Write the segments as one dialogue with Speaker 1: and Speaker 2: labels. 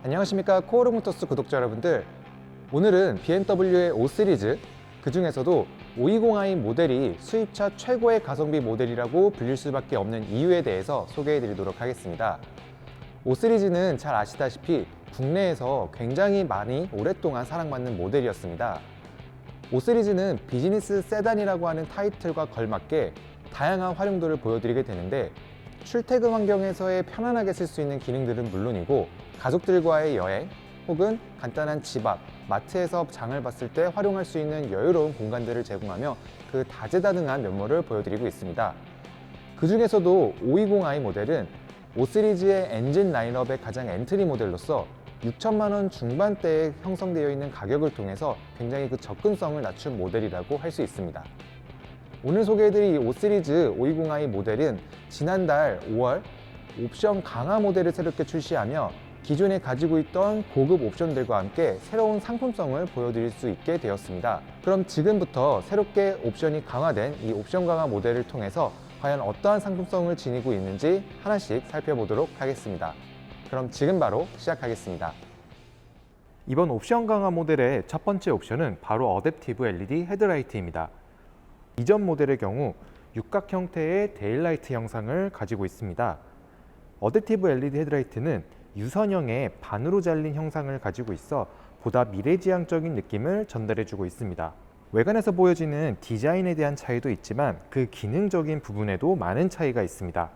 Speaker 1: 안녕하십니까, 코오르모터스 구독자 여러분들. 오늘은 BMW의 5 시리즈, 그 중에서도 520i 모델이 수입차 최고의 가성비 모델이라고 불릴 수밖에 없는 이유에 대해서 소개해 드리도록 하겠습니다. 5 시리즈는 잘 아시다시피 국내에서 굉장히 많이 오랫동안 사랑받는 모델이었습니다. 5 시리즈는 비즈니스 세단이라고 하는 타이틀과 걸맞게 다양한 활용도를 보여드리게 되는데, 출퇴근 환경에서의 편안하게 쓸 수 있는 기능들은 물론이고, 가족들과의 여행 혹은 간단한 집 앞, 마트에서 장을 봤을 때 활용할 수 있는 여유로운 공간들을 제공하며 그 다재다능한 면모를 보여드리고 있습니다. 그 중에서도 520i 모델은 5 시리즈의 엔진 라인업의 가장 엔트리 모델로서 6천만 원 중반대에 형성되어 있는 가격을 통해서 굉장히 그 접근성을 낮춘 모델이라고 할 수 있습니다. 오늘 소개해드릴 이 5 시리즈 520i 모델은 지난달 5월 옵션 강화 모델을 새롭게 출시하며 기존에 가지고 있던 고급 옵션들과 함께 새로운 상품성을 보여드릴 수 있게 되었습니다. 그럼 지금부터 새롭게 옵션이 강화된 이 옵션 강화 모델을 통해서 과연 어떠한 상품성을 지니고 있는지 하나씩 살펴보도록 하겠습니다. 그럼 지금 바로 시작하겠습니다.
Speaker 2: 이번 옵션 강화 모델의 첫 번째 옵션은 바로 어댑티브 LED 헤드라이트입니다. 이전 모델의 경우 육각 형태의 데일라이트 형상을 가지고 있습니다. 어댑티브 LED 헤드라이트는 유선형의 반으로 잘린 형상을 가지고 있어 보다 미래지향적인 느낌을 전달해주고 있습니다. 외관에서 보여지는 디자인에 대한 차이도 있지만 그 기능적인 부분에도 많은 차이가 있습니다.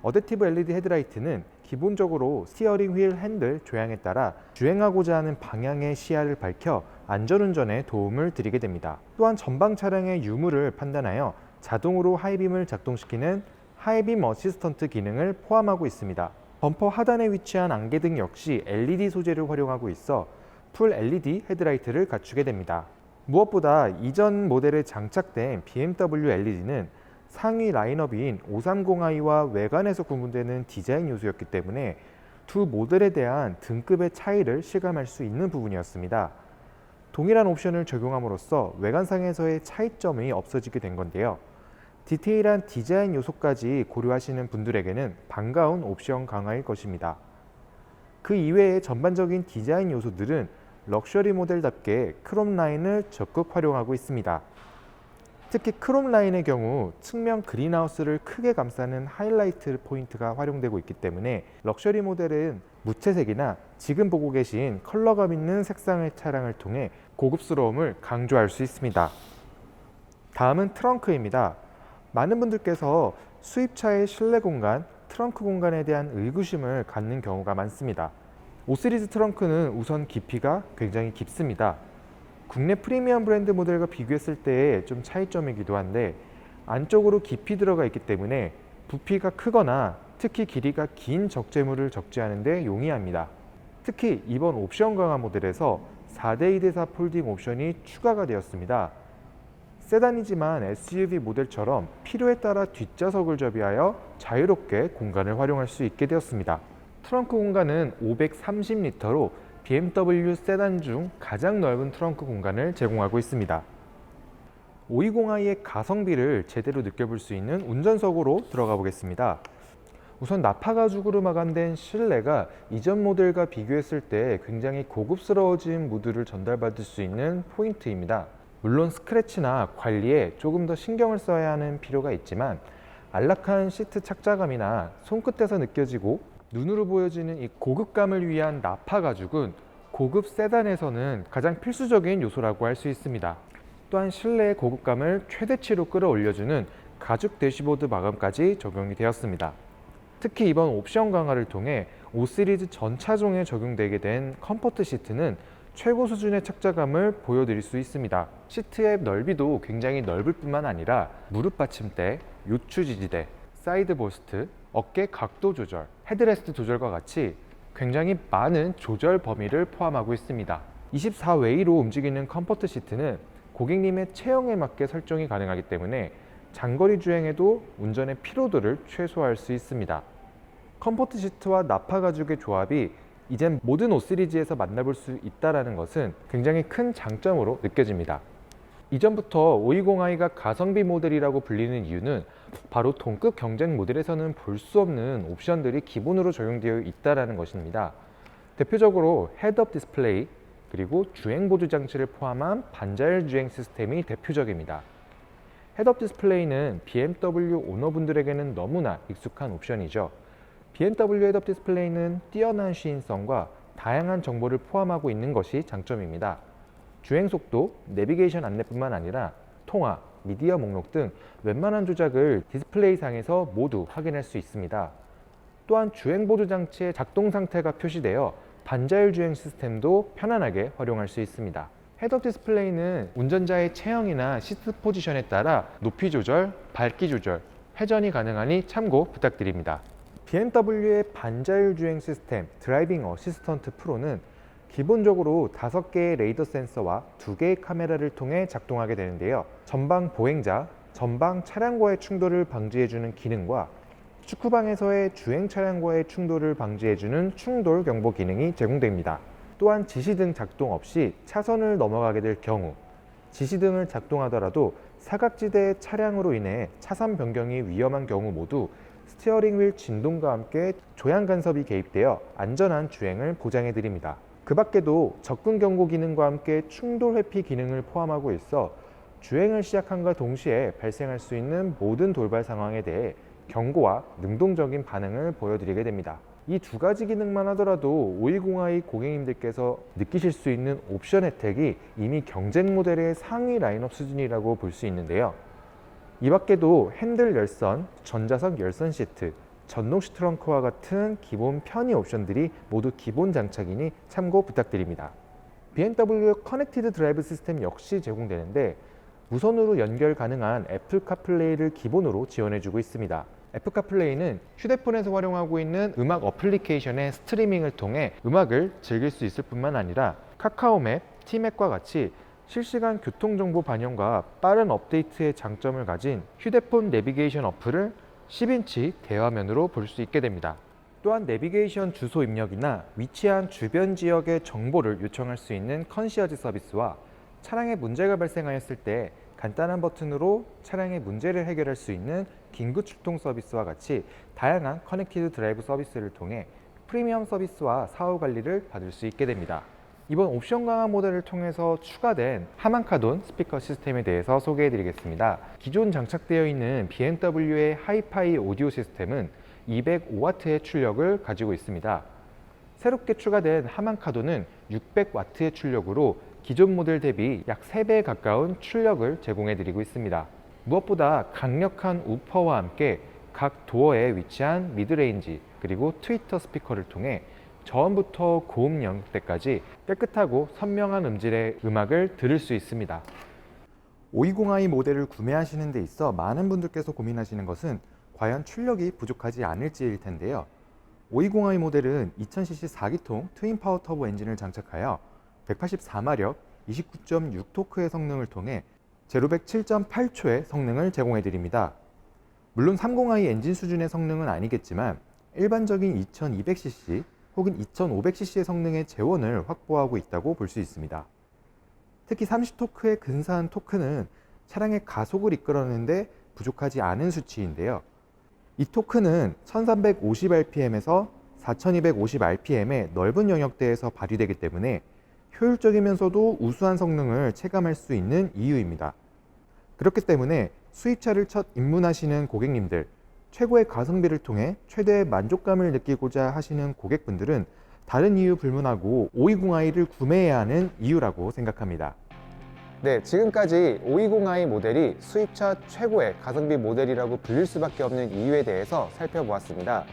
Speaker 2: 어댑티브 LED 헤드라이트는 기본적으로 스티어링 휠 핸들 조향에 따라 주행하고자 하는 방향의 시야를 밝혀 안전운전에 도움을 드리게 됩니다. 또한 전방 차량의 유무를 판단하여 자동으로 하이빔을 작동시키는 하이빔 어시스턴트 기능을 포함하고 있습니다. 범퍼 하단에 위치한 안개등 역시 LED 소재를 활용하고 있어 풀 LED 헤드라이트를 갖추게 됩니다. 무엇보다 이전 모델에 장착된 BMW LED는 상위 라인업인 530i와 외관에서 구분되는 디자인 요소였기 때문에 두 모델에 대한 등급의 차이를 실감할 수 있는 부분이었습니다. 동일한 옵션을 적용함으로써 외관상에서의 차이점이 없어지게 된 건데요. 디테일한 디자인 요소까지 고려하시는 분들에게는 반가운 옵션 강화일 것입니다. 그 이외의 전반적인 디자인 요소들은 럭셔리 모델답게 크롬 라인을 적극 활용하고 있습니다. 특히 크롬 라인의 경우 측면 그린하우스를 크게 감싸는 하이라이트 포인트가 활용되고 있기 때문에 럭셔리 모델은 무채색이나 지금 보고 계신 컬러감 있는 색상의 차량을 통해 고급스러움을 강조할 수 있습니다. 다음은 트렁크입니다. 많은 분들께서 수입차의 실내 공간, 트렁크 공간에 대한 의구심을 갖는 경우가 많습니다. 5 시리즈 트렁크는 우선 깊이가 굉장히 깊습니다. 국내 프리미엄 브랜드 모델과 비교했을 때 좀 차이점이기도 한데, 안쪽으로 깊이 들어가 있기 때문에 부피가 크거나 특히 길이가 긴 적재물을 적재하는 데 용이합니다. 특히 이번 옵션 강화 모델에서 4대2대4 폴딩 옵션이 추가가 되었습니다. 세단이지만 SUV 모델처럼 필요에 따라 뒷좌석을 접이하여 자유롭게 공간을 활용할 수 있게 되었습니다. 트렁크 공간은 530리터로 BMW 세단 중 가장 넓은 트렁크 공간을 제공하고 있습니다. 520i의 가성비를 제대로 느껴볼 수 있는 운전석으로 들어가 보겠습니다. 우선 나파 가죽으로 마감된 실내가 이전 모델과 비교했을 때 굉장히 고급스러워진 무드를 전달받을 수 있는 포인트입니다. 물론 스크래치나 관리에 조금 더 신경을 써야 하는 필요가 있지만, 안락한 시트 착자감이나 손끝에서 느껴지고 눈으로 보여지는 이 고급감을 위한 나파 가죽은 고급 세단에서는 가장 필수적인 요소라고 할 수 있습니다. 또한 실내의 고급감을 최대치로 끌어올려주는 가죽 대시보드 마감까지 적용이 되었습니다. 특히 이번 옵션 강화를 통해 5 시리즈 전 차종에 적용되게 된 컴포트 시트는 최고 수준의 착자감을 보여드릴 수 있습니다. 시트의 넓이도 굉장히 넓을 뿐만 아니라 무릎 받침대, 요추 지지대, 사이드 볼스트, 어깨 각도 조절, 헤드레스트 조절과 같이 굉장히 많은 조절 범위를 포함하고 있습니다. 24웨이로 움직이는 컴포트 시트는 고객님의 체형에 맞게 설정이 가능하기 때문에 장거리 주행에도 운전의 피로도를 최소화할 수 있습니다. 컴포트 시트와 나파 가죽의 조합이 이젠 모든 5 시리즈에서 만나볼 수 있다는 것은 굉장히 큰 장점으로 느껴집니다. 이전부터 520i가 가성비 모델이라고 불리는 이유는 바로 동급 경쟁 모델에서는 볼 수 없는 옵션들이 기본으로 적용되어 있다는 것입니다. 대표적으로 헤드업 디스플레이, 그리고 주행 보조 장치를 포함한 반자율 주행 시스템이 대표적입니다. 헤드업 디스플레이는 BMW 오너분들에게는 너무나 익숙한 옵션이죠. BMW 헤드업 디스플레이는 뛰어난 시인성과 다양한 정보를 포함하고 있는 것이 장점입니다. 주행 속도, 내비게이션 안내뿐만 아니라 통화, 미디어 목록 등 웬만한 조작을 디스플레이 상에서 모두 확인할 수 있습니다. 또한 주행 보조 장치의 작동 상태가 표시되어 반자율 주행 시스템도 편안하게 활용할 수 있습니다. 헤드업 디스플레이는 운전자의 체형이나 시트 포지션에 따라 높이 조절, 밝기 조절, 회전이 가능하니 참고 부탁드립니다. BMW의 반자율 주행 시스템 드라이빙 어시스턴트 프로는 기본적으로 5개의 레이더 센서와 2개의 카메라를 통해 작동하게 되는데요. 전방 보행자, 전방 차량과의 충돌을 방지해주는 기능과 축구방에서의 주행 차량과의 충돌을 방지해주는 충돌 경보 기능이 제공됩니다. 또한 지시등 작동 없이 차선을 넘어가게 될 경우, 지시등을 작동하더라도 사각지대의 차량으로 인해 차선 변경이 위험한 경우 모두 스티어링 휠 진동과 함께 조향 간섭이 개입되어 안전한 주행을 보장해 드립니다. 그 밖에도 접근 경고 기능과 함께 충돌 회피 기능을 포함하고 있어 주행을 시작함과 동시에 발생할 수 있는 모든 돌발 상황에 대해 경고와 능동적인 반응을 보여드리게 됩니다. 이 2가지 기능만 하더라도 520i 고객님들께서 느끼실 수 있는 옵션 혜택이 이미 경쟁 모델의 상위 라인업 수준이라고 볼 수 있는데요. 이 밖에도 핸들 열선, 전자석 열선 시트, 전동식 트렁크와 같은 기본 편의 옵션들이 모두 기본 장착이니 참고 부탁드립니다. BMW 커넥티드 드라이브 시스템 역시 제공되는데 무선으로 연결 가능한 애플 카플레이를 기본으로 지원해주고 있습니다. 애플 카플레이는 휴대폰에서 활용하고 있는 음악 어플리케이션의 스트리밍을 통해 음악을 즐길 수 있을 뿐만 아니라 카카오맵, 티맵과 같이 실시간 교통정보 반영과 빠른 업데이트의 장점을 가진 휴대폰 내비게이션 어플을 10인치 대화면으로 볼 수 있게 됩니다. 또한 내비게이션 주소 입력이나 위치한 주변 지역의 정보를 요청할 수 있는 컨시어지 서비스와 차량에 문제가 발생하였을 때 간단한 버튼으로 차량의 문제를 해결할 수 있는 긴급 출동 서비스와 같이 다양한 커넥티드 드라이브 서비스를 통해 프리미엄 서비스와 사후 관리를 받을 수 있게 됩니다. 이번 옵션 강화 모델을 통해서 추가된 하만카돈 스피커 시스템에 대해서 소개해 드리겠습니다. 기존 장착되어 있는 BMW의 하이파이 오디오 시스템은 205W의 출력을 가지고 있습니다. 새롭게 추가된 하만카돈은 600W의 출력으로 기존 모델 대비 약 3배 가까운 출력을 제공해 드리고 있습니다. 무엇보다 강력한 우퍼와 함께 각 도어에 위치한 미드레인지 그리고 트위터 스피커를 통해 저음부터 고음 영역대까지 깨끗하고 선명한 음질의 음악을 들을 수 있습니다. 520i 모델을 구매하시는 데 있어 많은 분들께서 고민하시는 것은 과연 출력이 부족하지 않을지일 텐데요. 520i 모델은 2000cc 4기통 트윈 파워 터보 엔진을 장착하여 184마력, 29.6토크의 성능을 통해 제로백 7.8초의 성능을 제공해 드립니다. 물론 30i 엔진 수준의 성능은 아니겠지만 일반적인 2200cc 혹은 2500cc의 성능의 재원을 확보하고 있다고 볼 수 있습니다. 특히 30토크의 근사한 토크는 차량의 가속을 이끌어내는데 부족하지 않은 수치인데요. 이 토크는 1350rpm에서 4250rpm의 넓은 영역대에서 발휘되기 때문에 효율적이면서도 우수한 성능을 체감할 수 있는 이유입니다. 그렇기 때문에 수입차를 첫 입문하시는 고객님들, 최고의 가성비를 통해 최대의 만족감을 느끼고자 하시는 고객분들은 다른 이유 불문하고 520i를 구매해야 하는 이유라고 생각합니다.
Speaker 1: 네, 지금까지 520i 모델이 수입차 최고의 가성비 모델이라고 불릴 수밖에 없는 이유에 대해서 살펴보았습니다.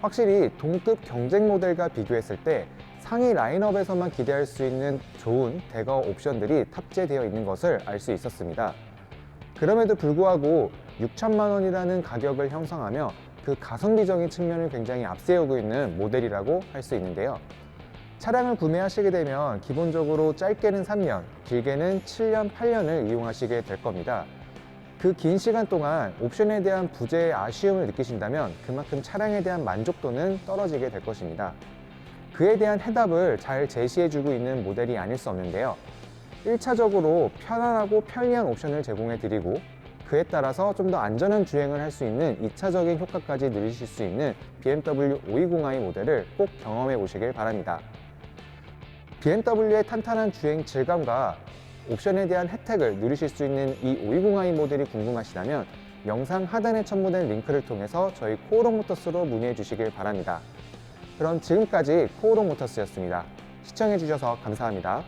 Speaker 1: 확실히 동급 경쟁 모델과 비교했을 때 상위 라인업에서만 기대할 수 있는 좋은 대거 옵션들이 탑재되어 있는 것을 알 수 있었습니다. 그럼에도 불구하고 6천만 원이라는 가격을 형성하며 그 가성비적인 측면을 굉장히 앞세우고 있는 모델이라고 할 수 있는데요. 차량을 구매하시게 되면 기본적으로 짧게는 3년, 길게는 7년, 8년을 이용하시게 될 겁니다. 그 긴 시간 동안 옵션에 대한 부재의 아쉬움을 느끼신다면 그만큼 차량에 대한 만족도는 떨어지게 될 것입니다. 그에 대한 해답을 잘 제시해주고 있는 모델이 아닐 수 없는데요. 1차적으로 편안하고 편리한 옵션을 제공해 드리고 그에 따라서 좀 더 안전한 주행을 할 수 있는 2차적인 효과까지 누리실 수 있는 BMW 520i 모델을 꼭 경험해 보시길 바랍니다. BMW의 탄탄한 주행 질감과 옵션에 대한 혜택을 누리실 수 있는 이 520i 모델이 궁금하시다면 영상 하단에 첨부된 링크를 통해서 저희 코오롱 모터스로 문의해 주시길 바랍니다. 그럼 지금까지 코오롱 모터스였습니다. 시청해 주셔서 감사합니다.